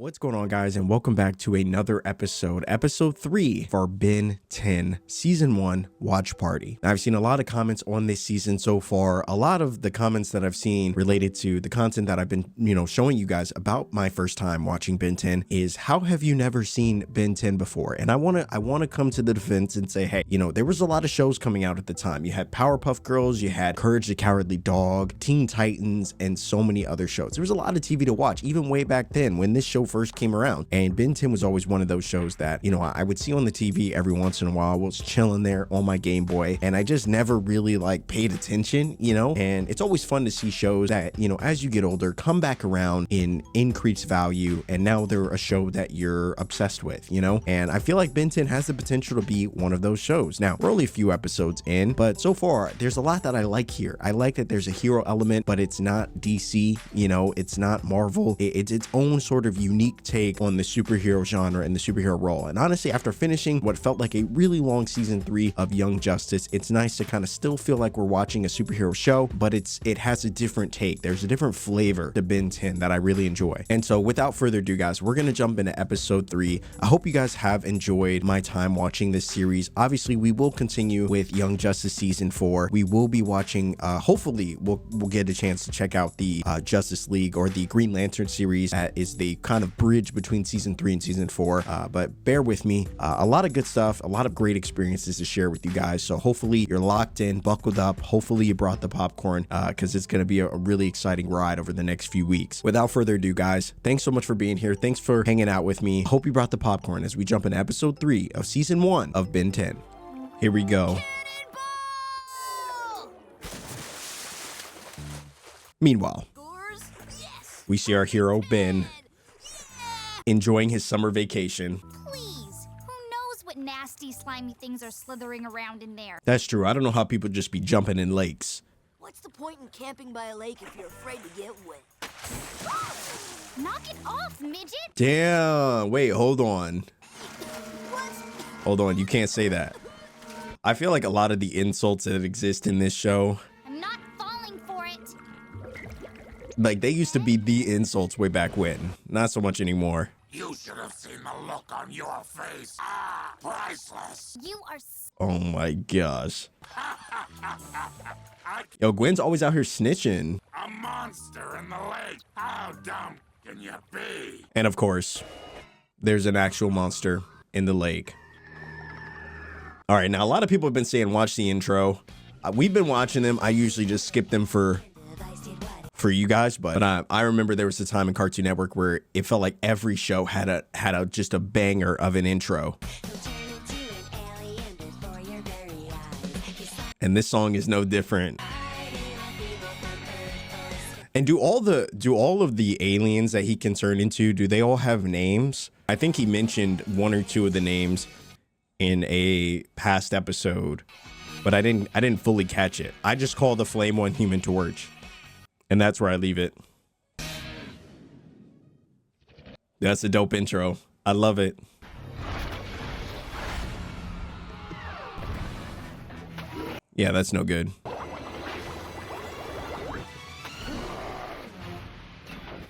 What's going on, guys, and welcome back to another episode 3 for Ben 10 season 1 watch party. Now, I've seen a lot of comments on this season so far. A lot of the comments that I've seen related to the content that I've been, showing you guys about my first time watching Ben 10 is, how have you never seen Ben 10 before? And I want to come to the defense and say, hey, there was a lot of shows coming out at the time. You had Powerpuff Girls, you had Courage the Cowardly Dog, Teen Titans, and so many other shows. There was a lot of TV to watch, even way back then when this show first came around, and Ben 10 was always one of those shows that I would see on the TV every once in a while. I was chilling there on my Game Boy, and I just never really paid attention, and it's always fun to see shows that as you get older come back around in increased value, and now they're a show that you're obsessed with, and I feel like Ben 10 has the potential to be one of those shows. Now, we're only a few episodes in, but so far there's a lot that I like here. I like that there's a hero element, but it's not DC, it's not Marvel. It's its own sort of unique take on the superhero genre and the superhero role. And honestly, after finishing what felt like a really long season 3 of Young Justice, it's nice to kind of still feel like we're watching a superhero show, but it has a different take. There's a different flavor to Ben 10 that I really enjoy. And so without further ado, guys, we're gonna jump into episode 3. I hope you guys have enjoyed my time watching this series. Obviously, we will continue with Young Justice season 4. We will be watching, hopefully we'll get a chance to check out the Justice League or the Green Lantern series that is the kind of bridge between season 3 and season 4, but bear with me. A lot of good stuff, a lot of great experiences to share with you guys, so hopefully you're locked in, buckled up. Hopefully you brought the popcorn, because it's going to be a really exciting ride over the next few weeks. Without further ado, guys, thanks so much for being here. Thanks for hanging out with me. Hope you brought the popcorn as we jump into episode 3 of season 1 of Ben 10. Here we go. Meanwhile, we see our hero Ben enjoying his summer vacation. Please, who knows what nasty, slimy things are slithering around in there? That's true. I don't know how people just be jumping in lakes. What's the point in camping by a lake if you're afraid to get wet? Knock it off, midget! Damn. Wait, hold on. What? Hold on. You can't say that. I feel like a lot of the insults that exist in this show, I'm not falling for it. they used to be the insults way back when. Not so much anymore. You should have seen the look on your face. Ah, priceless. You are Oh my gosh. Yo, Gwen's always out here snitching. A monster in the lake. How dumb can you be? And of course, there's an actual monster in the lake. All right, now a lot of people have been saying watch the intro. We've been watching them. I usually just skip them for you guys, but I remember there was a time in Cartoon Network where it felt like every show had just a banger of an intro. And this song is no different. And do all of the aliens that he can turn into, do they all have names? I think he mentioned one or two of the names in a past episode, but I didn't fully catch it. I just call the Flame One Human Torch, and that's where I leave it. That's a dope intro. I love it. Yeah, that's no good.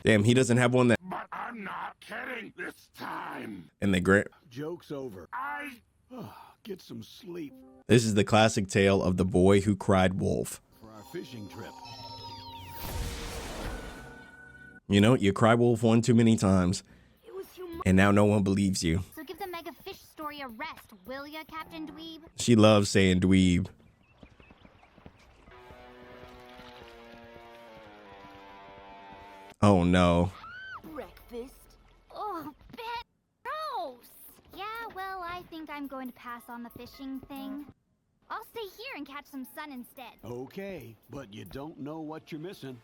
Damn, he doesn't have one that. But I'm not kidding this time. And they grant. Joke's over. Get some sleep This is the classic tale of the boy who cried wolf. for our fishing trip. You cry wolf one too many times, It was humongous. and now no one believes you. So give the mega fish story a rest, will ya, Captain Dweeb? She loves saying dweeb. Oh no. Breakfast? Oh, bet gross. Yeah, well, I think I'm going to pass on the fishing thing. I'll stay here and catch some sun instead. Okay, but you don't know what you're missing.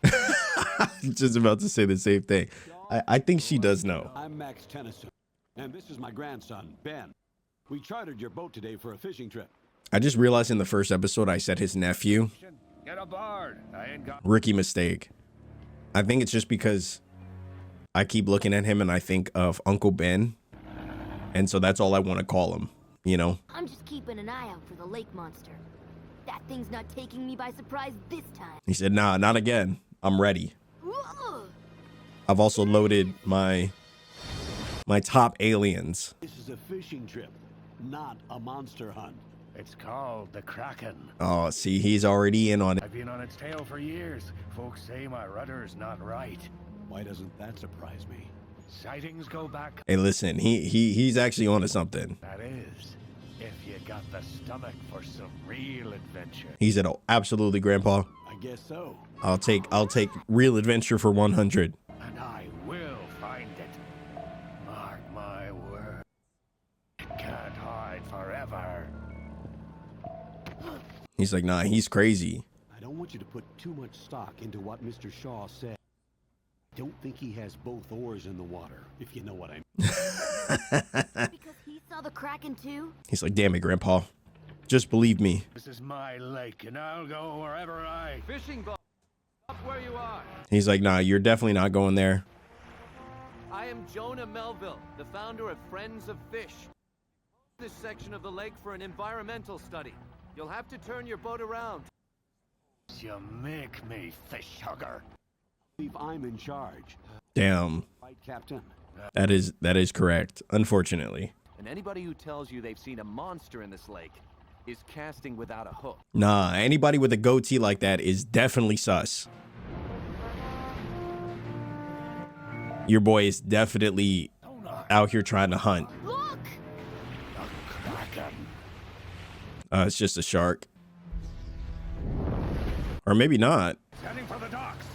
Just about to say the same thing. I think she does know. I'm Max Tennyson, and this is my grandson, Ben. We chartered your boat today for a fishing trip. I just realized in the first episode I said his nephew. Get aboard. I ain't got. Rookie mistake. I think it's just because I keep looking at him and I think of Uncle Ben. And so that's all I want to call him, I'm just keeping an eye out for the lake monster. That thing's not taking me by surprise this time. He said, nah, not again. I'm ready. Ugh. I've also loaded my my top aliens. This is a fishing trip, not a monster hunt. It's called the Krakken. Oh, see, he's already in on it. I've been on its tail for years. Folks say my rudder's not right. Why doesn't that surprise me? Sightings go back. Hey, listen, he's actually onto something. That is, if you got the stomach for some real adventure. He said, "Oh, absolutely, Grandpa. I guess so. I'll take real adventure for 100." And I will find it. Mark my word. It can't hide forever. He's like, "Nah, he's crazy." I don't want you to put too much stock into what Mr. Shaw said. Don't think he has both oars in the water, if you know what I mean. Because he saw the Kraken too? He's like, "Damn it, Grandpa. Just believe me." This is my lake, and I'll go wherever I... Fishing boat, up where you are. He's like, "Nah, you're definitely not going there." I am Jonah Melville, the founder of Friends of Fish. This section of the lake for an environmental study. You'll have to turn your boat around. You make me, fish hugger. Believe I'm in charge. Damn. Right, Captain? That is correct, unfortunately. And anybody who tells you they've seen a monster in this lake is casting without a hook. Nah, anybody with a goatee like that is definitely sus. Your boy is definitely out here trying to hunt. Look! The Kraken. It's just a shark. Or maybe not. Heading for the docks.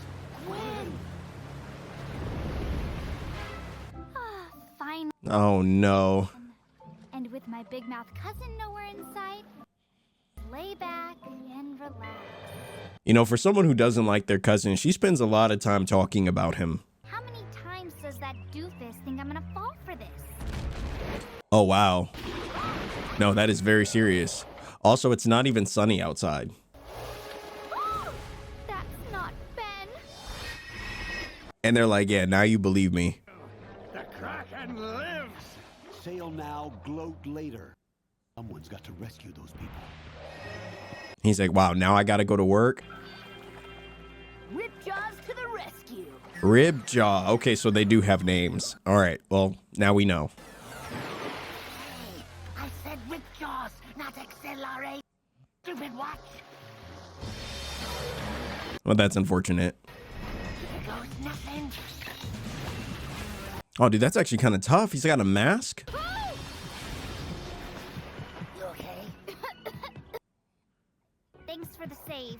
Gwen! Fine. Oh no. And with my big mouth cousin nowhere in sight, lay back and relax. You know, for someone who doesn't like their cousin, she spends a lot of time talking about him. How many times does that doofus think I'm gonna fall for this? Oh, wow. No, that is very serious. Also, it's not even sunny outside. That's not Ben. And they're like, "Yeah, now you believe me." The Kraken lives. Sail now, gloat later. Someone's got to rescue those people. He's like, "Wow, now I gotta go to work." Ripjaws to the rescue! Ribjaw. Okay, so they do have names. All right, well, now we know. I said Ripjaws, not accelerate. Stupid watch. Well, that's unfortunate. Here goes nothing. Oh, dude, that's actually kind of tough. He's got a mask. You okay? Thanks for the save.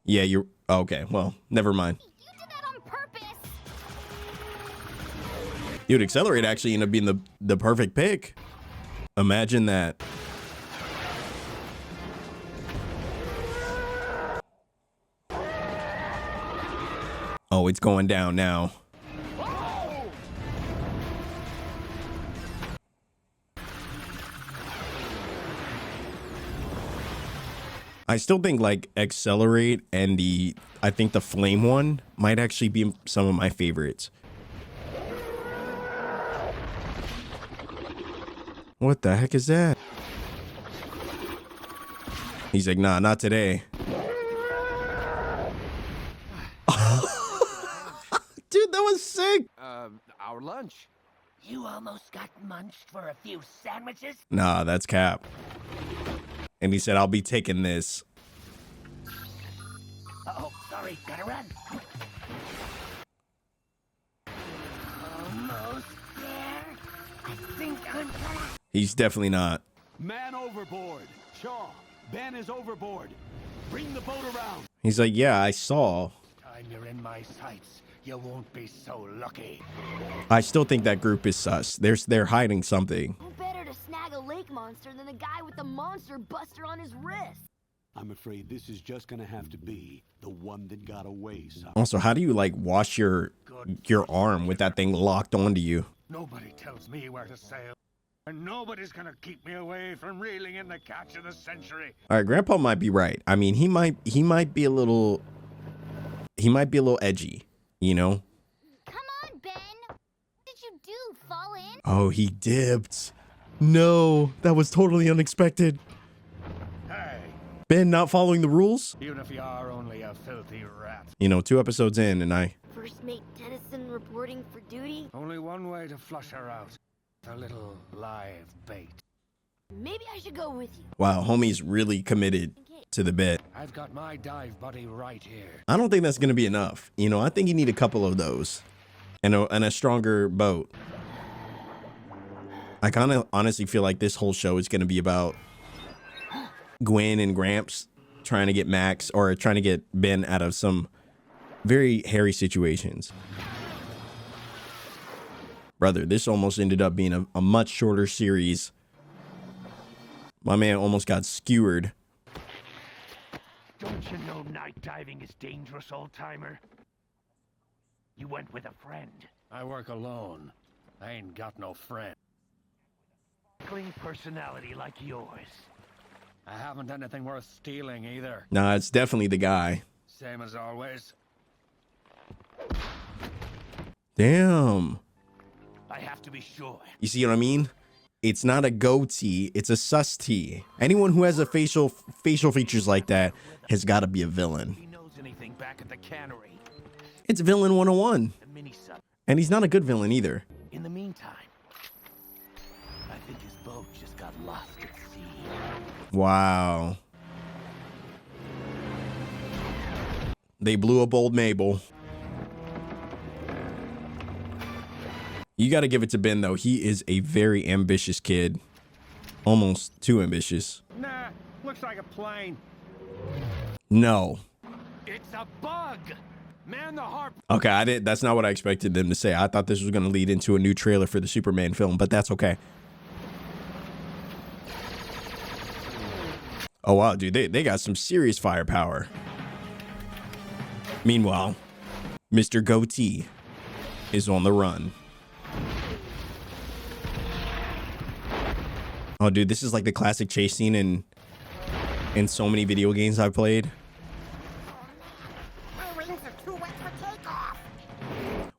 Yeah, you're... Okay, well, never mind. You did that on purpose. Dude, Accelerate actually ended up being the perfect pick. Imagine that. Oh, it's going down now. I still think like Accelerate and I think the Flame one might actually be some of my favorites. What the heck is that? He's like, "Nah, not today." Dude, that was sick. Our lunch. You almost got munched for a few sandwiches? Nah, that's cap. And he said, "I'll be taking this." Uh-oh, sorry, gotta run. Almost there. I think I'm gonna... He's definitely not. Man overboard. Shaw, Ben is overboard. Bring the boat around. He's like, "Yeah, I saw." Time you're in my sights, you won't be so lucky. I still think that group is sus. They're hiding something. Who better to snag a lake monster than the guy with the monster buster on his wrist? I'm afraid this is just gonna have to be the one that got away, son. Also, how do you like wash your arm with that thing locked onto you? Nobody tells me where to sail. And nobody's gonna keep me away from reeling in the catch of the century. All right, Grandpa might be right. I mean, he might be a little edgy, you know? Come on, Ben. What did you do? Fall in? Oh, he dipped. No, that was totally unexpected. Hey, Ben not following the rules? even if you are only a filthy rat. You know, 2 episodes in and I... For First Mate Tennyson reporting for duty. Only one way to flush her out. A little live bait. Maybe I should go with you. Wow, homie's really committed to the bit. I've got my dive buddy right here. I don't think that's going to be enough. You know, I think you need a couple of those and a stronger boat. I kind of honestly feel like this whole show is going to be about Gwen and Gramps trying to get Max or trying to get Ben out of some very hairy situations. Brother, this almost ended up being a much shorter series. My man almost got skewered. Don't you know night diving is dangerous, old-timer? You went with a friend. I work alone. I ain't got no friend. Clean personality like yours. I haven't anything worth stealing either. Nah, it's definitely the guy. Same as always. Damn. I have to be sure. You see what I mean? It's not a goatee, it's a sus tee. Anyone who has a facial features like that has got to be a villain. He knows anything back at the cannery. It's villain 101. The mini-sub. And he's not a good villain either. In the meantime, I think his boat just got lost at sea. Wow. They blew up old Mabel. You got to give it to Ben, though. He is a very ambitious kid. Almost too ambitious. Nah, looks like a plane. No. It's a bug. Man the harp. Okay, that's not what I expected them to say. I thought this was going to lead into a new trailer for the Superman film, but that's okay. Oh, wow, dude. They got some serious firepower. Meanwhile, Mr. Goatee is on the run. Oh, dude, this is like the classic chase scene in so many video games I've played. My wings are too wet for takeoff.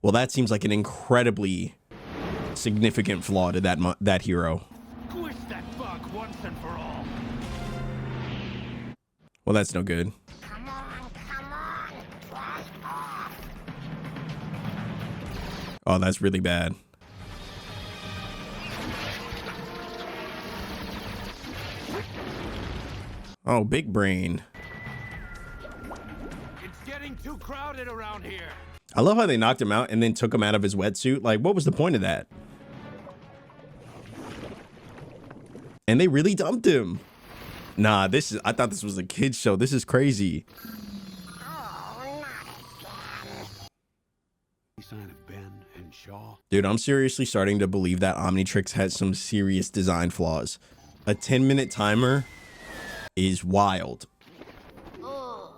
Well, that seems like an incredibly significant flaw to that hero. Squish that bug once and for all. Well, that's no good. Come on, dry off. Oh, that's really bad. Oh, big brain. It's getting too crowded around here. I love how they knocked him out and then took him out of his wetsuit. Like, what was the point of that? And they really dumped him. Nah, I thought this was a kid's show. This is crazy. Oh, not again. Sign of Ben and Shaw. Dude, I'm seriously starting to believe that Omnitrix has some serious design flaws. A 10-minute timer is wild. Oh,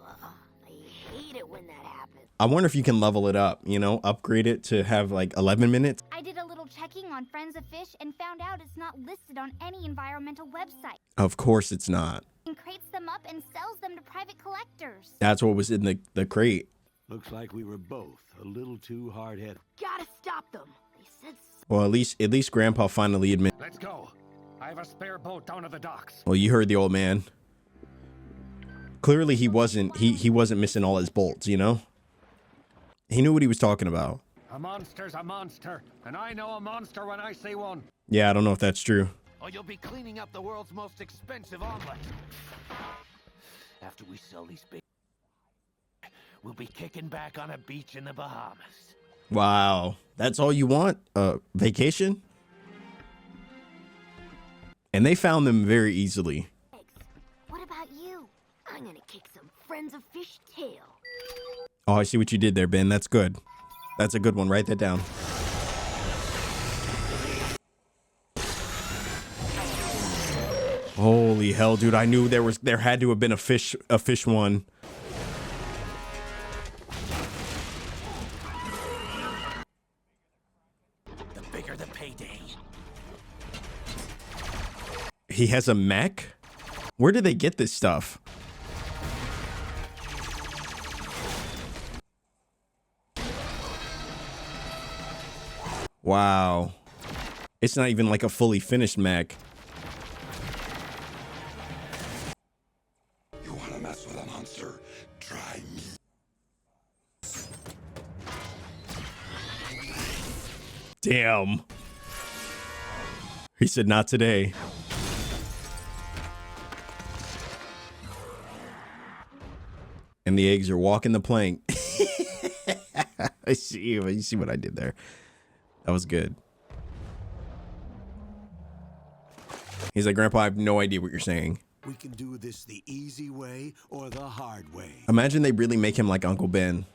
I hate it when that happens. I wonder if you can level it up, you know, upgrade it to have like 11 minutes. I did a little checking on Friends of Fish and found out it's not listed on any environmental website. Of course it's not. And crates them up and sells them to private collectors. That's what was in the crate. Looks like we were both a little too hard-headed. Gotta stop them. They said Well, at least Grandpa finally admitted. Let's go. I have a spare boat down at the docks. Well, you heard the old man. Clearly he wasn't missing all his bolts, you know? He knew what he was talking about. A monster's a monster, and I know a monster when I see one. Yeah, I don't know if that's true. Or you'll be cleaning up the world's most expensive omelet. After we sell these big, we'll be kicking back on a beach in the Bahamas. Wow. That's all you want? Vacation? And they found them very easily. what about you? I'm gonna kick some Friends of Fish tail. Oh, I see what you did there, Ben. That's good. That's a good one. Write that down. Holy hell, dude. I knew there had to have been a fish one. The bigger the payday. He has a mech? Where did they get this stuff? Wow. It's not even like a fully finished mech. You wanna mess with a monster? Try me. Damn. He said, not today. And the eggs are walking the plank. I see you. You see what I did there? That was good. He's like, Grandpa, I have no idea what you're saying. We can do this the easy way or the hard way. Imagine they really make him like Uncle Ben.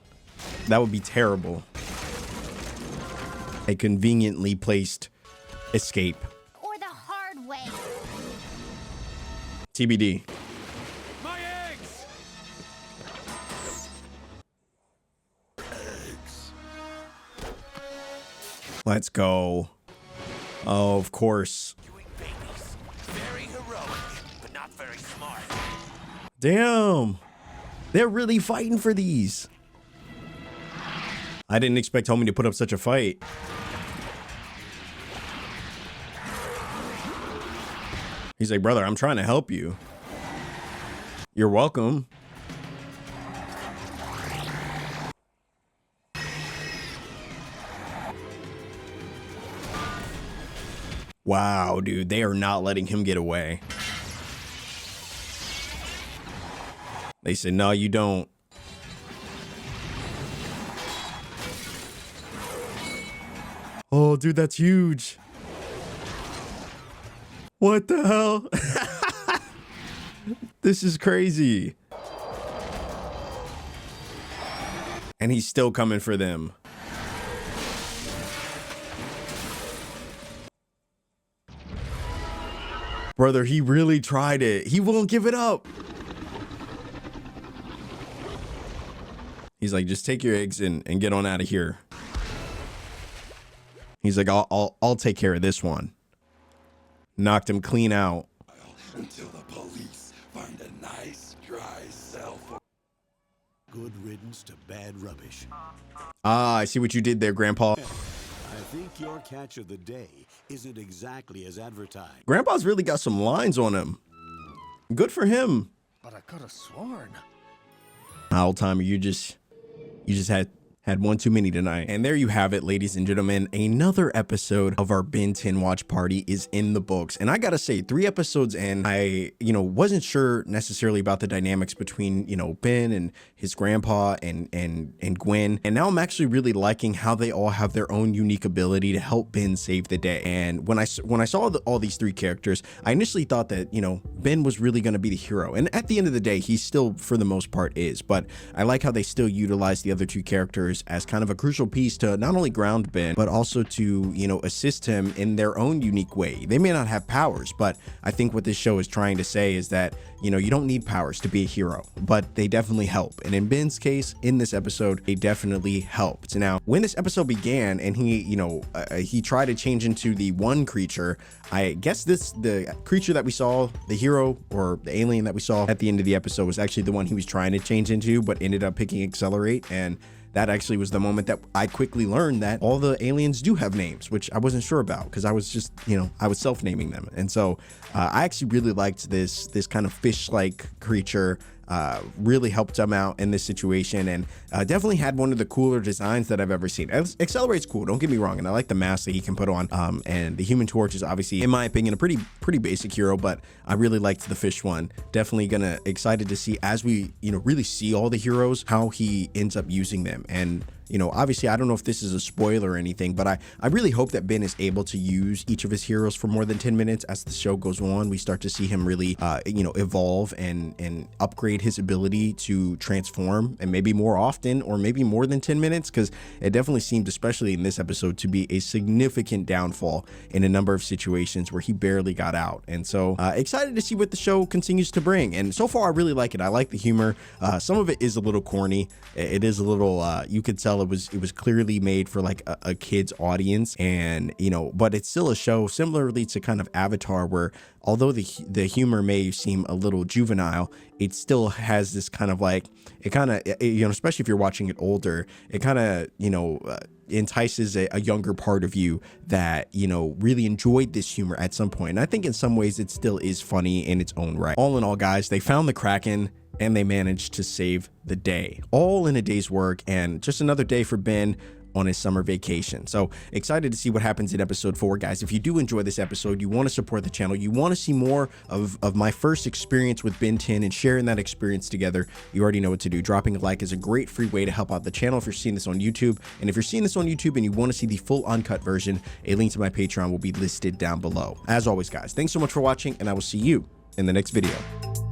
That would be terrible. A conveniently placed escape. Or the hard way. TBD. My eggs! Let's go. Oh, of course. You eat babies. Very heroic, but not very smart. Damn. They're really fighting for these. I didn't expect Homie to put up such a fight. He's like, brother, I'm trying to help you. You're welcome. Wow, dude, they are not letting him get away. They said, no, you don't. Oh, dude, that's huge. What the hell? This is crazy. And he's still coming for them. Brother, he really tried it. He won't give it up. He's like, just take your eggs and get on out of here. He's like, I'll take care of this one. Knocked him clean out. Until the police find a nice, dry cell for... Good riddance to bad rubbish. Ah, I see what you did there, Grandpa. I think your catch of the day isn't exactly as advertised. Grandpa's really got some lines on him. Good for him. But I could have sworn. Old timer, you just had one too many tonight. And there you have it, ladies and gentlemen. Another episode of our Ben 10 watch party is in the books. And I gotta say, 3 episodes in, I, wasn't sure necessarily about the dynamics between, Ben and his grandpa and Gwen. And now I'm actually really liking how they all have their own unique ability to help Ben save the day. And when I saw all these 3 characters, I initially thought that, Ben was really gonna be the hero. And at the end of the day, he still, for the most part, is. But I like how they still utilize the other 2 characters as kind of a crucial piece to not only ground Ben, but also to, assist him in their own unique way. They may not have powers, but I think what this show is trying to say is that, you don't need powers to be a hero, but they definitely help. And in Ben's case, in this episode, they definitely helped. Now, when this episode began and he tried to change into the one creature, I guess the creature that we saw, the hero or the alien that we saw at the end of the episode was actually the one he was trying to change into, but ended up picking Accelerate. And that actually was the moment that I quickly learned that all the aliens do have names, which I wasn't sure about because I was just, I was self-naming them. And so I actually really liked this kind of fish-like creature. Really helped him out in this situation, and definitely had one of the cooler designs that I've ever seen. Accelerate's cool, don't get me wrong, and I like the mask that he can put on. And the Human Torch is obviously, in my opinion, a pretty basic hero, but I really liked the fish one. Definitely excited to see as we really see all the heroes how he ends up using them. And obviously I don't know if this is a spoiler or anything, but I really hope that Ben is able to use each of his heroes for more than 10 minutes as the show goes on. We start to see him really, evolve and upgrade his ability to transform, and maybe more often or maybe more than 10 minutes, because it definitely seemed, especially in this episode, to be a significant downfall in a number of situations where he barely got out. And so excited to see what the show continues to bring. And so far I really like it. I like the humor. Some of it is a little corny. It is a little, you could tell it was clearly made for like a kid's audience, and but it's still a show similarly to kind of Avatar, where although the humor may seem a little juvenile, it still has this kind of like, it kind of, especially if you're watching it older, it kind of entices a younger part of you that really enjoyed this humor at some point. And I think in some ways it still is funny in its own right. All in all, guys, they found the Kraken and they managed to save the day, all in a day's work. And just another day for Ben on his summer vacation. So excited to see what happens in episode 4, guys. If you do enjoy this episode, you want to support the channel, you want to see more of my first experience with Ben 10 and sharing that experience together, you already know what to do. Dropping a like is a great free way to help out the channel if you're seeing this on YouTube. And if you're seeing this on YouTube and you want to see the full uncut version, a link to my Patreon will be listed down below. As always, guys, thanks so much for watching, and I will see you in the next video.